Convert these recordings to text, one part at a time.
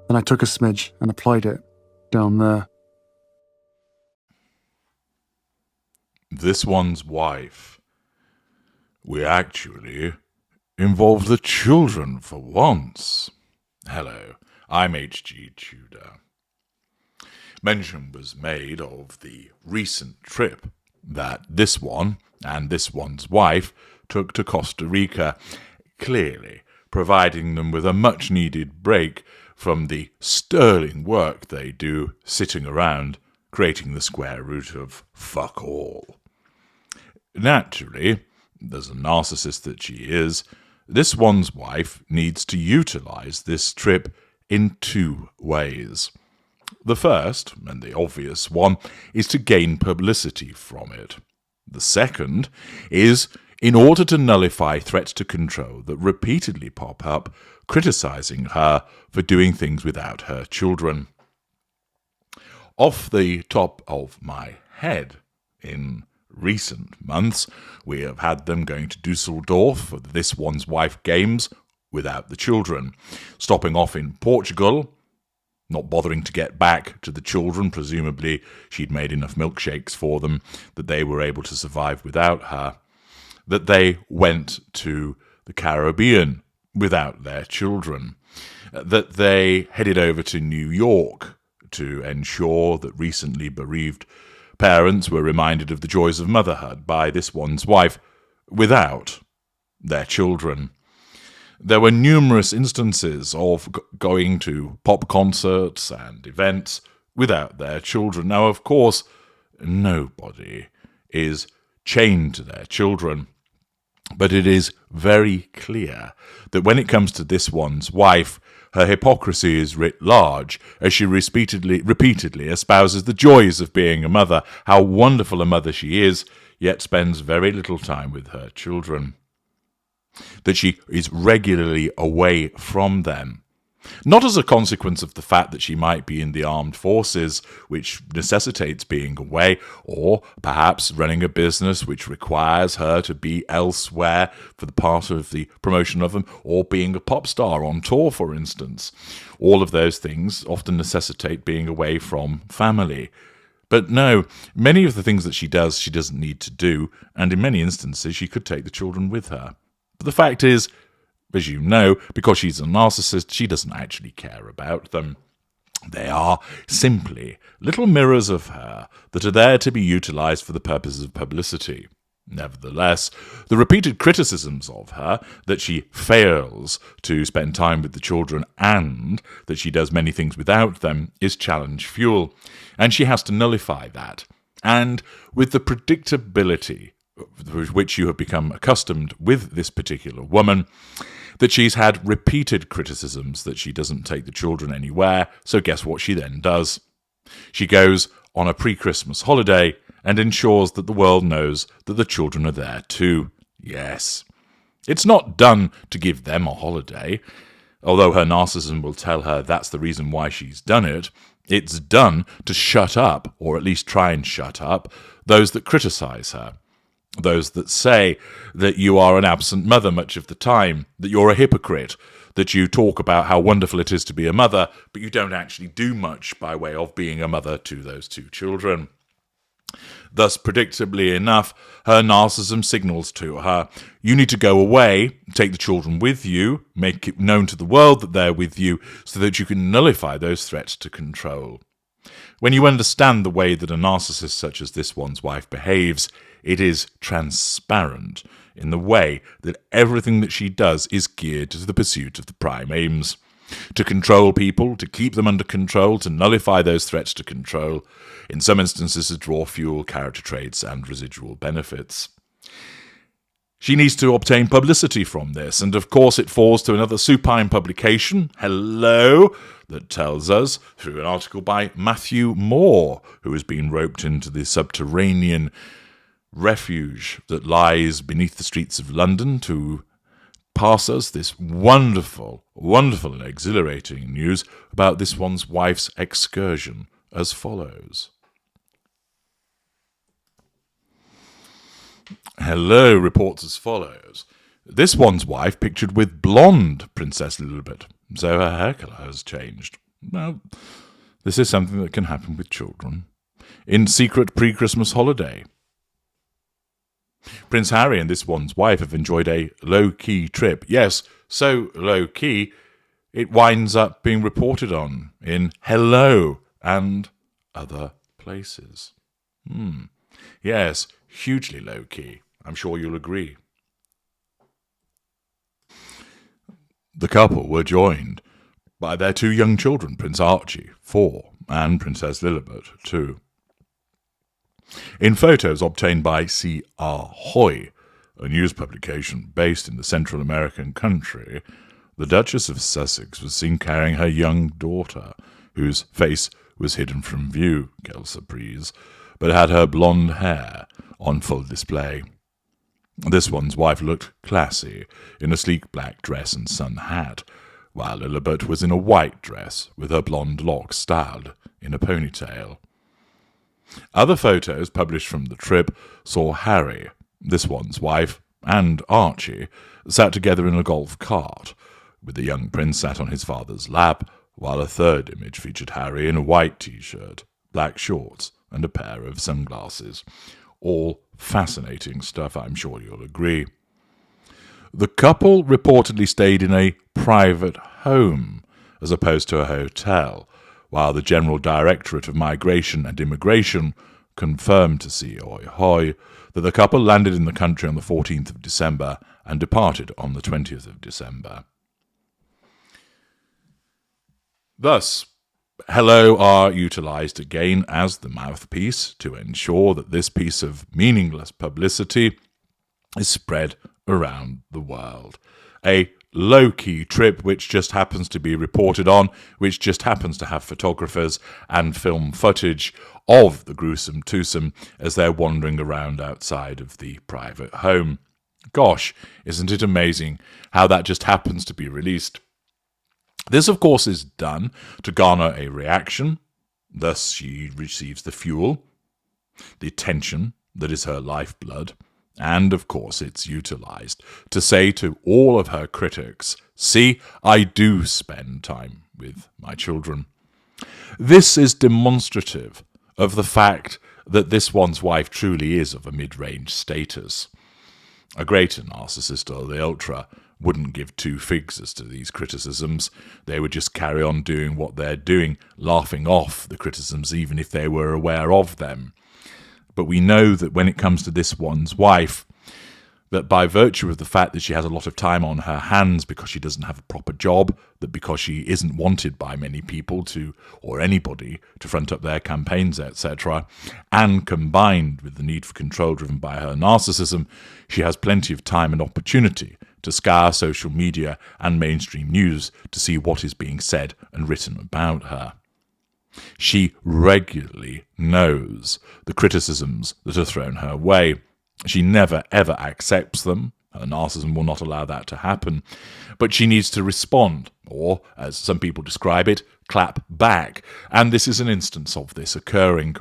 Then I took a smidge and applied it down there. This one's wife. We actually involved the children for once. Hello, I'm H.G. Tudor. Mention was made of the recent trip that this one and this one's wife took to Costa Rica, clearly providing them with a much-needed break from the sterling work they do sitting around creating the square root of fuck all. Naturally, as a narcissist that she is, this one's wife needs to utilize this trip in two ways. The first, and the obvious one, is to gain publicity from it. The second is in order to nullify threats to control that repeatedly pop up, criticizing her for doing things without her children. Off the top of my head, in recent months, we have had them going to Dusseldorf for the This One's Wife games without the children, stopping off in Portugal, not bothering to get back to the children. Presumably she'd made enough milkshakes for them that they were able to survive without her. That they went to the Caribbean without their children. That they headed over to New York to ensure that recently bereaved parents were reminded of the joys of motherhood by this one's wife without their children. There were numerous instances of going to pop concerts and events without their children. Now, of course, nobody is chained to their children, but it is very clear that when it comes to this one's wife, her hypocrisy is writ large as she repeatedly espouses the joys of being a mother, how wonderful a mother she is, yet spends very little time with her children. That she is regularly away from them. Not as a consequence of the fact that she might be in the armed forces, which necessitates being away, or perhaps running a business which requires her to be elsewhere for the part of the promotion of them, or being a pop star on tour, for instance. All of those things often necessitate being away from family. But no, many of the things that she does, she doesn't need to do, and in many instances she could take the children with her. But the fact is, as you know, because she's a narcissist, she doesn't actually care about them. They are simply little mirrors of her that are there to be utilized for the purposes of publicity. Nevertheless, the repeated criticisms of her, that she fails to spend time with the children and that she does many things without them, is challenge fuel, and she has to nullify that. And with the predictability with which you have become accustomed with this particular woman, that she's had repeated criticisms that she doesn't take the children anywhere, so guess what she then does? She goes on a pre-Christmas holiday and ensures that the world knows that the children are there too. Yes. It's not done to give them a holiday, although her narcissism will tell her that's the reason why she's done it. It's done to shut up, or at least try and shut up, those that criticize her. Those that say that you are an absent mother much of the time, that you're a hypocrite, that you talk about how wonderful it is to be a mother, but you don't actually do much by way of being a mother to those two children. Thus, predictably enough, her narcissism signals to her, you need to go away, take the children with you, make it known to the world that they're with you, so that you can nullify those threats to control. When you understand the way that a narcissist such as this one's wife behaves, it is transparent in the way that everything that she does is geared to the pursuit of the prime aims. To control people, to keep them under control, to nullify those threats to control, in some instances to draw fuel, character traits, and residual benefits. She needs to obtain publicity from this, and of course it falls to another supine publication, Hello, that tells us, through an article by Matthew Moore, who has been roped into the subterranean refuge that lies beneath the streets of London, to pass us this wonderful, wonderful and exhilarating news about this one's wife's excursion as follows. Hello reports as follows. This one's wife pictured with blonde Princess Lilibet, so her hair colour has changed. Well, this is something that can happen with children. In secret pre-Christmas holiday, Prince Harry and this one's wife have enjoyed a low-key trip. Yes, so low-key, it winds up being reported on in Hello and other places. Yes, hugely low-key. I'm sure you'll agree. The couple were joined by their 2 young children, Prince Archie, 4, and Princess Lilibet, 2. In photos obtained by C.R. Hoy, a news publication based in the Central American country, the Duchess of Sussex was seen carrying her young daughter, whose face was hidden from view, quelle surprise, but had her blonde hair on full display. This one's wife looked classy, in a sleek black dress and sun hat, while Lilibet was in a white dress, with her blonde locks styled in a ponytail. Other photos published from the trip saw Harry, this one's wife, and Archie sat together in a golf cart, with the young prince sat on his father's lap, while a third image featured Harry in a white t-shirt, black shorts, and a pair of sunglasses. All fascinating stuff, I'm sure you'll agree. The couple reportedly stayed in a private home, as opposed to a hotel, while the General Directorate of Migration and Immigration confirmed to C.R. Hoy that the couple landed in the country on the 14th of December and departed on the 20th of December. Thus, Hello are utilised again as the mouthpiece to ensure that this piece of meaningless publicity is spread around the world. A low-key trip which just happens to be reported on, which just happens to have photographers and film footage of the gruesome twosome as they're wandering around outside of the private home. Gosh, isn't it amazing how that just happens to be released? This, of course, is done to garner a reaction. Thus she receives the fuel, the attention that is her lifeblood. And, of course, it's utilised to say to all of her critics, see, I do spend time with my children. This is demonstrative of the fact that this one's wife truly is of a mid-range status. A greater narcissist or the ultra wouldn't give 2 figs as to these criticisms. They would just carry on doing what they're doing, laughing off the criticisms even if they were aware of them. But we know that when it comes to this one's wife, that by virtue of the fact that she has a lot of time on her hands because she doesn't have a proper job, that because she isn't wanted by many people to, or anybody, to front up their campaigns, etc., and combined with the need for control driven by her narcissism, she has plenty of time and opportunity to scour social media and mainstream news to see what is being said and written about her. She regularly knows the criticisms that are thrown her way. She never, ever accepts them. Her narcissism will not allow that to happen. But she needs to respond, or, as some people describe it, clap back. And this is an instance of this occurring.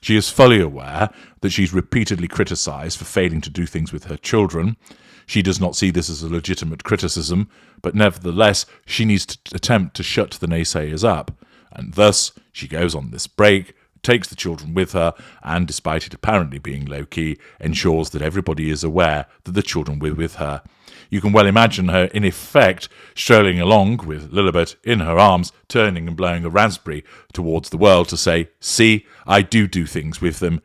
She is fully aware that she's repeatedly criticised for failing to do things with her children. She does not see this as a legitimate criticism, but nevertheless, she needs to attempt to shut the naysayers up. And thus, she goes on this break, takes the children with her, and despite it apparently being low-key, ensures that everybody is aware that the children were with her. You can well imagine her, in effect, strolling along with Lilibet in her arms, turning and blowing a raspberry towards the world to say, see, I do things with them.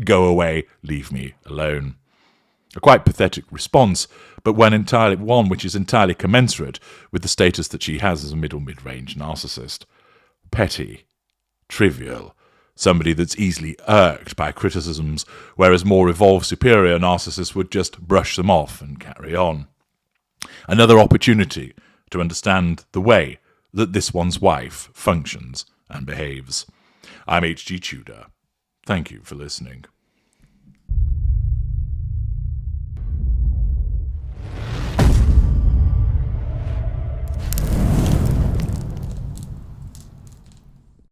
Go away, leave me alone. A quite pathetic response, but one which is entirely commensurate with the status that she has as a mid-range narcissist. Petty, trivial, somebody that's easily irked by criticisms, whereas more evolved superior narcissists would just brush them off and carry on. Another opportunity to understand the way that this one's wife functions and behaves. I'm H.G. Tudor. Thank you for listening.